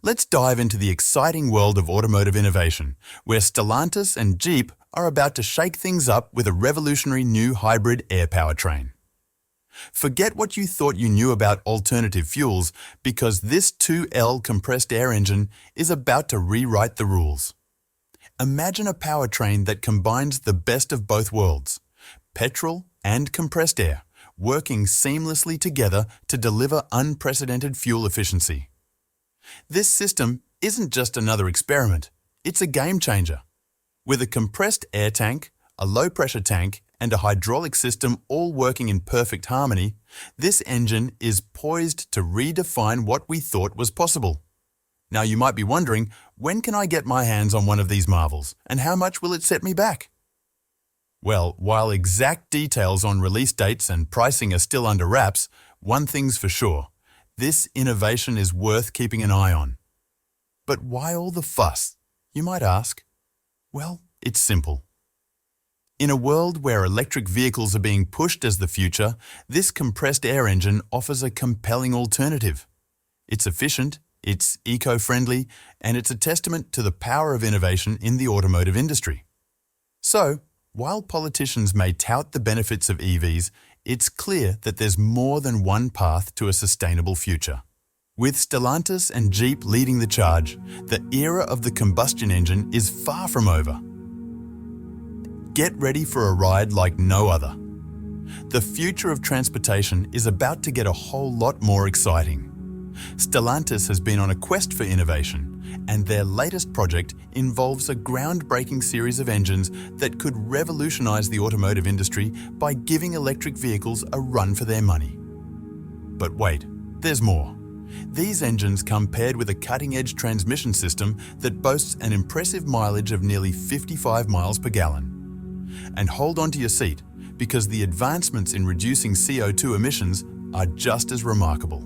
Let's dive into the exciting world of automotive innovation, where Stellantis and Jeep are about to shake things up with a revolutionary new hybrid air powertrain. Forget what you thought you knew about alternative fuels, because this 2L compressed air engine is about to rewrite the rules. Imagine a powertrain that combines the best of both worlds, petrol and compressed air, working seamlessly together to deliver unprecedented fuel efficiency. This system isn't just another experiment, it's a game changer. With a compressed air tank, a low-pressure tank, and a hydraulic system all working in perfect harmony, this engine is poised to redefine what we thought was possible. Now you might be wondering, when can I get my hands on one of these marvels, and how much will it set me back? Well, while exact details on release dates and pricing are still under wraps, one thing's for sure, this innovation is worth keeping an eye on. But why all the fuss, you might ask? Well, it's simple. In a world where electric vehicles are being pushed as the future, this compressed air engine offers a compelling alternative. It's efficient, it's eco-friendly, and it's a testament to the power of innovation in the automotive industry. So, while politicians may tout the benefits of EVs, it's clear that there's more than one path to a sustainable future. With Stellantis and Jeep leading the charge, the era of the combustion engine is far from over. Get ready for a ride like no other. The future of transportation is about to get a whole lot more exciting. Stellantis has been on a quest for innovation, and their latest project involves a groundbreaking series of engines that could revolutionize the automotive industry by giving electric vehicles a run for their money. But wait, there's more. These engines come paired with a cutting-edge transmission system that boasts an impressive mileage of nearly 55 miles per gallon. And hold on to your seat, because the advancements in reducing CO2 emissions are just as remarkable.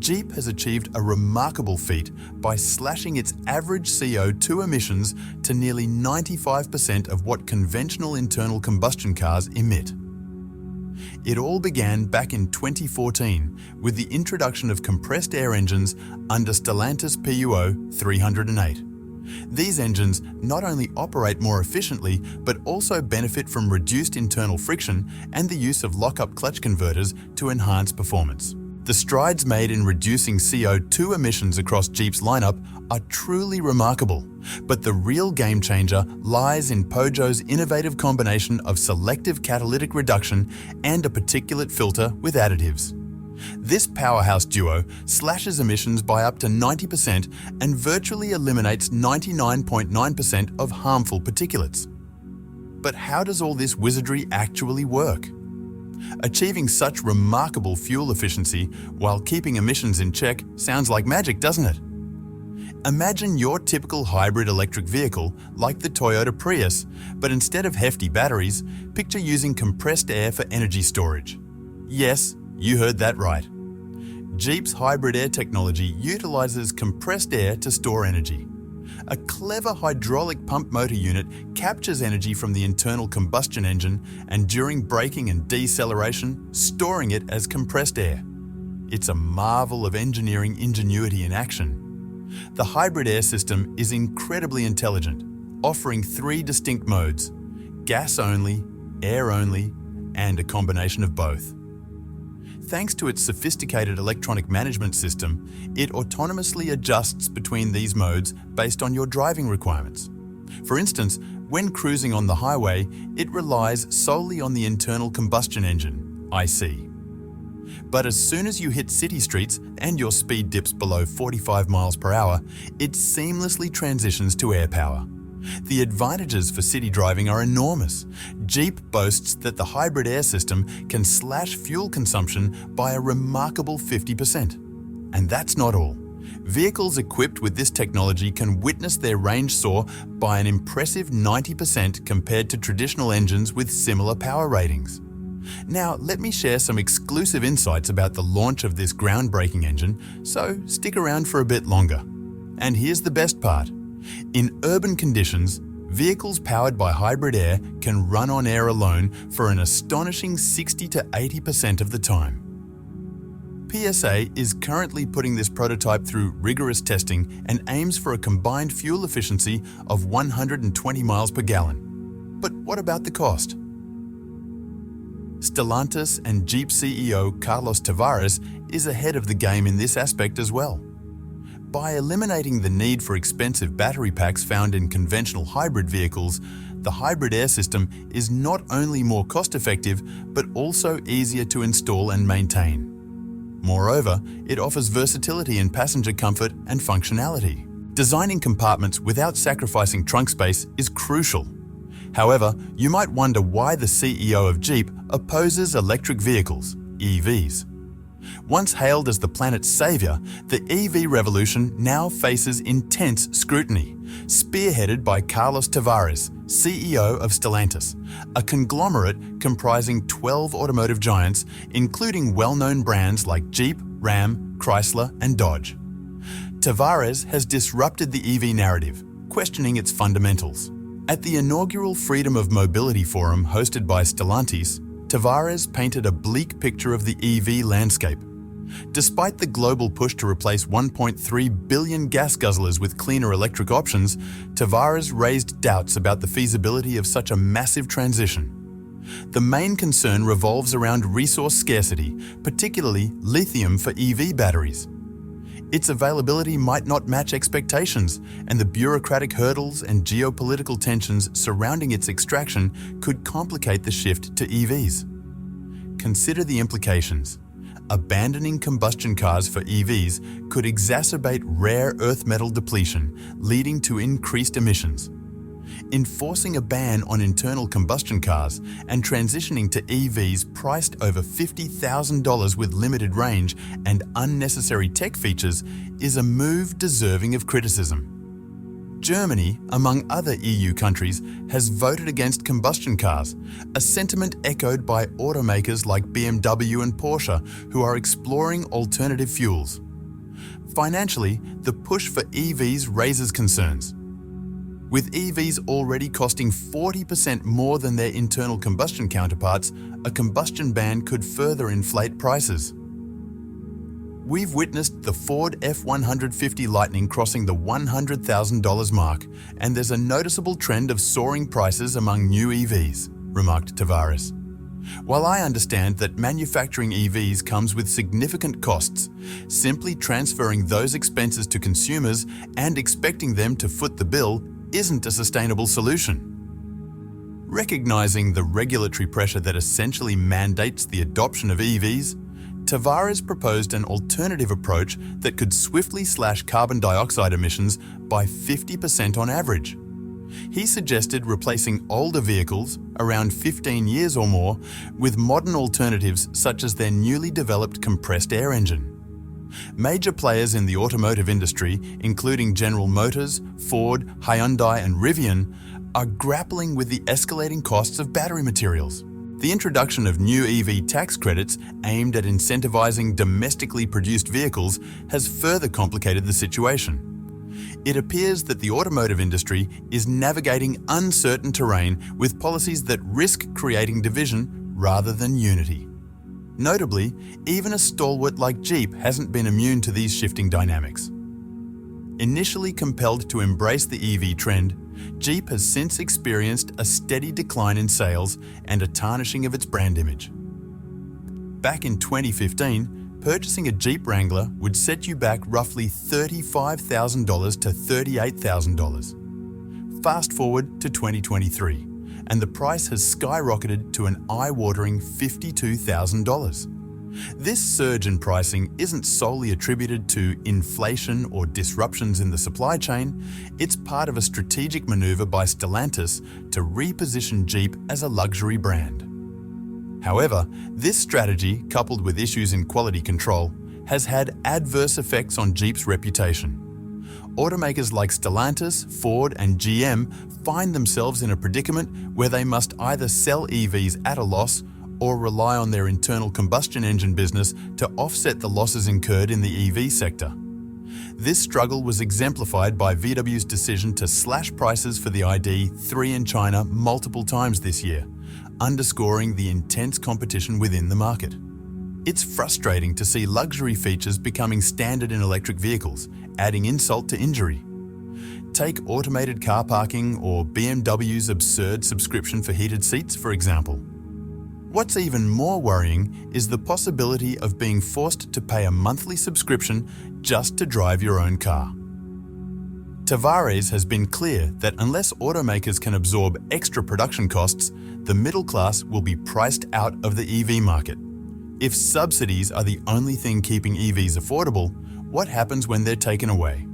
Jeep has achieved a remarkable feat by slashing its average CO2 emissions to nearly 95% of what conventional internal combustion cars emit. It all began back in 2014 with the introduction of compressed air engines under Stellantis PUO 308. These engines not only operate more efficiently, but also benefit from reduced internal friction and the use of lock-up clutch converters to enhance performance. The strides made in reducing CO2 emissions across Jeep's lineup are truly remarkable, but the real game changer lies in Peugeot's innovative combination of selective catalytic reduction and a particulate filter with additives. This powerhouse duo slashes emissions by up to 90% and virtually eliminates 99.9% of harmful particulates. But how does all this wizardry actually work? Achieving such remarkable fuel efficiency while keeping emissions in check sounds like magic, doesn't it? Imagine your typical hybrid electric vehicle like the Toyota Prius, but instead of hefty batteries, picture using compressed air for energy storage. Yes, you heard that right. Jeep's hybrid air technology utilizes compressed air to store energy. A clever hydraulic pump motor unit captures energy from the internal combustion engine and during braking and deceleration, storing it as compressed air. It's a marvel of engineering ingenuity in action. The hybrid air system is incredibly intelligent, offering 3 distinct modes: gas only, air only, and a combination of both. Thanks to its sophisticated electronic management system, it autonomously adjusts between these modes based on your driving requirements. For instance, when cruising on the highway, it relies solely on the internal combustion engine, IC. But as soon as you hit city streets and your speed dips below 45 miles per hour, it seamlessly transitions to air power. The advantages for city driving are enormous. Jeep boasts that the hybrid air system can slash fuel consumption by a remarkable 50%. And that's not all. Vehicles equipped with this technology can witness their range soar by an impressive 90% compared to traditional engines with similar power ratings. Now, let me share some exclusive insights about the launch of this groundbreaking engine, so stick around for a bit longer. And here's the best part. In urban conditions, vehicles powered by hybrid air can run on air alone for an astonishing 60 to 80% of the time. PSA is currently putting this prototype through rigorous testing and aims for a combined fuel efficiency of 120 miles per gallon. But what about the cost? Stellantis and Jeep CEO Carlos Tavares is ahead of the game in this aspect as well. By eliminating the need for expensive battery packs found in conventional hybrid vehicles, the hybrid air system is not only more cost-effective, but also easier to install and maintain. Moreover, it offers versatility in passenger comfort and functionality. Designing compartments without sacrificing trunk space is crucial. However, you might wonder why the CEO of Jeep opposes electric vehicles, EVs. Once hailed as the planet's savior, the EV revolution now faces intense scrutiny, spearheaded by Carlos Tavares, CEO of Stellantis, a conglomerate comprising 12 automotive giants, including well-known brands like Jeep, Ram, Chrysler, and Dodge. Tavares has disrupted the EV narrative, questioning its fundamentals. At the inaugural Freedom of Mobility Forum hosted by Stellantis, Tavares painted a bleak picture of the EV landscape. Despite the global push to replace 1.3 billion gas guzzlers with cleaner electric options, Tavares raised doubts about the feasibility of such a massive transition. The main concern revolves around resource scarcity, particularly lithium for EV batteries. Its availability might not match expectations, and the bureaucratic hurdles and geopolitical tensions surrounding its extraction could complicate the shift to EVs. Consider the implications. Abandoning combustion cars for EVs could exacerbate rare earth metal depletion, leading to increased emissions. Enforcing a ban on internal combustion cars and transitioning to EVs priced over $50,000 with limited range and unnecessary tech features is a move deserving of criticism. Germany, among other EU countries, has voted against combustion cars, a sentiment echoed by automakers like BMW and Porsche, who are exploring alternative fuels. Financially, the push for EVs raises concerns. With EVs already costing 40% more than their internal combustion counterparts, a combustion ban could further inflate prices. We've witnessed the Ford F-150 Lightning crossing the $100,000 mark, and there's a noticeable trend of soaring prices among new EVs, remarked Tavares. While I understand that manufacturing EVs comes with significant costs, simply transferring those expenses to consumers and expecting them to foot the bill isn't a sustainable solution. Recognizing the regulatory pressure that essentially mandates the adoption of EVs, Tavares proposed an alternative approach that could swiftly slash carbon dioxide emissions by 50% on average. He suggested replacing older vehicles, around 15 years or more, with modern alternatives such as their newly developed compressed air engine. Major players in the automotive industry, including General Motors, Ford, Hyundai, and Rivian, are grappling with the escalating costs of battery materials. The introduction of new EV tax credits aimed at incentivizing domestically produced vehicles has further complicated the situation. It appears that the automotive industry is navigating uncertain terrain with policies that risk creating division rather than unity. Notably, even a stalwart like Jeep hasn't been immune to these shifting dynamics. Initially compelled to embrace the EV trend, Jeep has since experienced a steady decline in sales and a tarnishing of its brand image. Back in 2015, purchasing a Jeep Wrangler would set you back roughly $35,000 to $38,000. Fast forward to 2023, and the price has skyrocketed to an eye-watering $52,000. This surge in pricing isn't solely attributed to inflation or disruptions in the supply chain, it's part of a strategic maneuver by Stellantis to reposition Jeep as a luxury brand. However, this strategy, coupled with issues in quality control, has had adverse effects on Jeep's reputation. Automakers like Stellantis, Ford, and GM find themselves in a predicament where they must either sell EVs at a loss or rely on their internal combustion engine business to offset the losses incurred in the EV sector. This struggle was exemplified by VW's decision to slash prices for the ID.3 in China multiple times this year, underscoring the intense competition within the market. It's frustrating to see luxury features becoming standard in electric vehicles, adding insult to injury. Take automated car parking or BMW's absurd subscription for heated seats, for example. What's even more worrying is the possibility of being forced to pay a monthly subscription just to drive your own car. Tavares has been clear that unless automakers can absorb extra production costs, the middle class will be priced out of the EV market. If subsidies are the only thing keeping EVs affordable, what happens when they're taken away?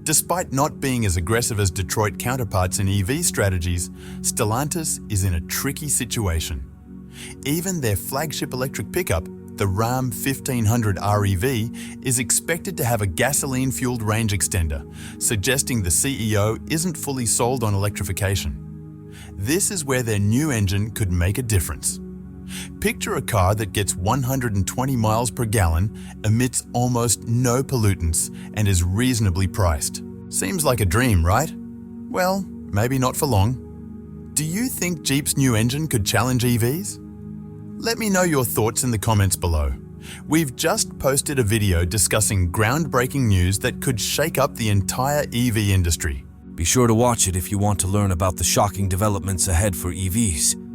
Despite not being as aggressive as Detroit counterparts in EV strategies, Stellantis is in a tricky situation. Even their flagship electric pickup, the Ram 1500 REV, is expected to have a gasoline-fueled range extender, suggesting the CEO isn't fully sold on electrification. This is where their new engine could make a difference. Picture a car that gets 120 miles per gallon, emits almost no pollutants, and is reasonably priced. Seems like a dream, right? Well, maybe not for long. Do you think Jeep's new engine could challenge EVs? Let me know your thoughts in the comments below. We've just posted a video discussing groundbreaking news that could shake up the entire EV industry. Be sure to watch it if you want to learn about the shocking developments ahead for EVs.